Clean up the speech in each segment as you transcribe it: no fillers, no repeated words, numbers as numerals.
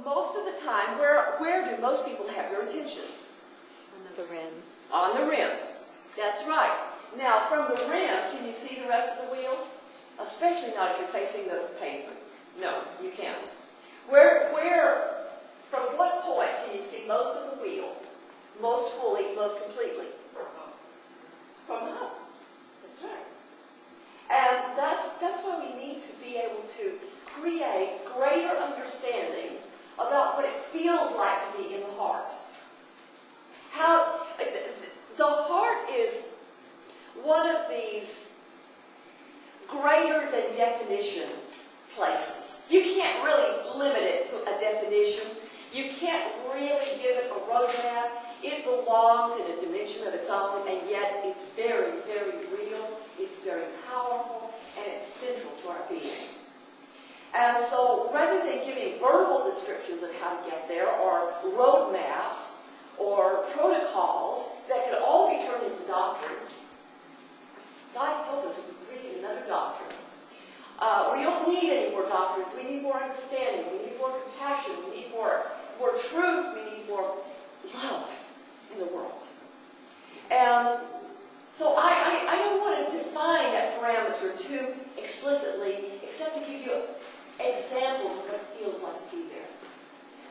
most of the time, where do most people have their attention? On the rim. On the rim. That's right. Now, from the rim, can you see the rest of the wheel? Especially not if you're facing the pavement. No, you can't. From what point can you see most of the wheel, most fully, most completely? From up. That's right. And that's why we need to be able to create greater understanding about what it feels like to be in the heart. The heart is one of these greater than definition places. You can't really limit it to a definition. You can't really give it a roadmap. It belongs in a dimension of its own, and yet it's very, very real, it's very powerful, and it's central to our being. And so, rather than giving verbal descriptions of how to get there, or roadmaps, or protocols that could all be turned into doctrine, God help us if we create another doctrine. We don't need any more doctrines. We need more understanding. We need more compassion. We need more truth. We need more love in the world. And so I don't want to define that parameter too explicitly, except to give you examples of what it feels like to be there.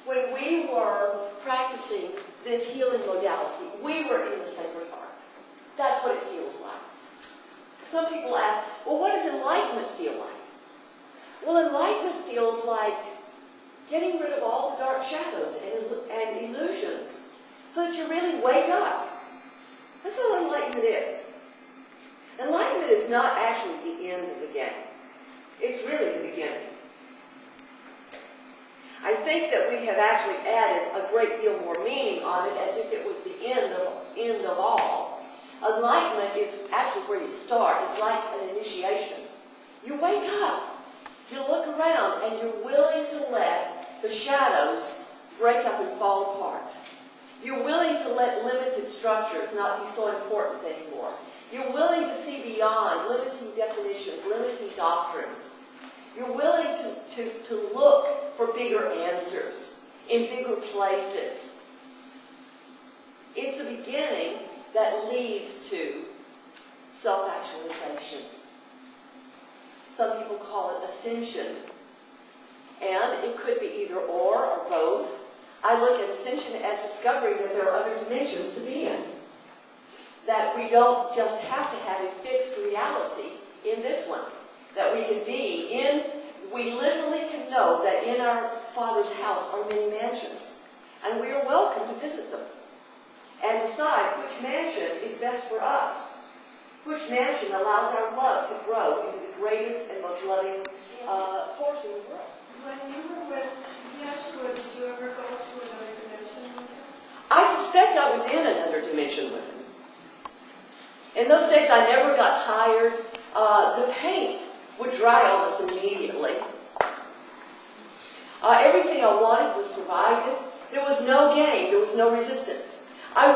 When we were practicing this healing modality, we were in the Sacred Heart. That's what it feels like. Some people ask, well, what does enlightenment feel like? Well, enlightenment feels like getting rid of all the dark shadows and illusions so that you really wake up. That's all enlightenment is. Enlightenment is not actually the end of the game. It's really the beginning. I think that we have actually added a great deal more meaning on it as if it was the end of all. Enlightenment is actually where you start. It's like an initiation. You wake up. You look around and you're willing to let the shadows break up and fall apart. You're willing to let limited structures not be so important anymore. You're willing to see beyond limiting definitions, limiting doctrines. You're willing to look for bigger answers in bigger places. It's a beginning that leads to self-actualization. Some people call it ascension. And it could be either or both. I look at ascension as discovering that there are other dimensions to be in. That we don't just have to have a fixed reality in this one. That we can be in, we literally can know that in our Father's house are many mansions. And we are welcome to visit them. And decide which mansion is best for us. Which mansion allows our love to grow into the greatest and most loving force in the world. When you were with Yeshua, did you ever go to another dimension with him? I suspect I was in another dimension with him. In those days, I never got tired. The paint would dry almost immediately. Everything I wanted was provided. There was no game. There was no resistance. I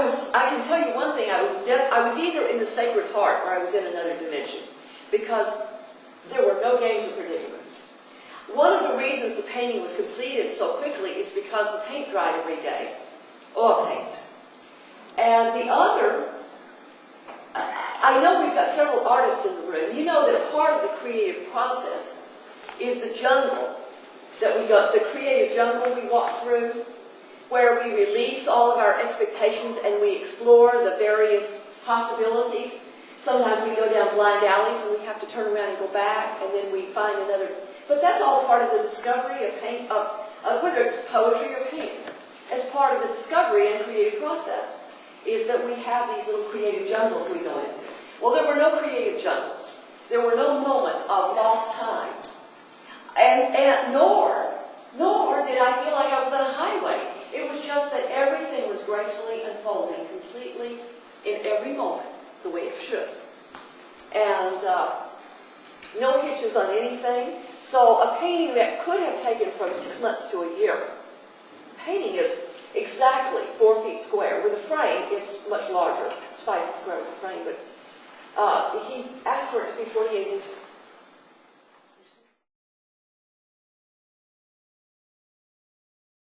can tell you one thing. I was either in the Sacred Heart or I was in another dimension, because there were no games or predicaments. One of the reasons the painting was completed so quickly is because the paint dried every day. Oil paint. And the other, I know we've got several artists in the room. You know that part of the creative process is the jungle that we go, the creative jungle we walk through, where we release all of our expectations and we explore the various possibilities. Sometimes we go down blind alleys and we have to turn around and go back, and then we find another. But that's all part of the discovery of paint, whether it's poetry or painting. As part of the discovery and creative process is that we have these little creative jungles we go into. Well, there were no creative jungles. There were no moments of lost time. And nor did I feel like I was on a highway. It was just that everything was gracefully unfolding completely in every moment the way it should. And no hitches on anything. So a painting that could have taken from 6 months to a year. Painting is exactly 4 feet square. With a frame, it's much larger. It's 5 feet square with a frame, but he asked for it to be 48 inches.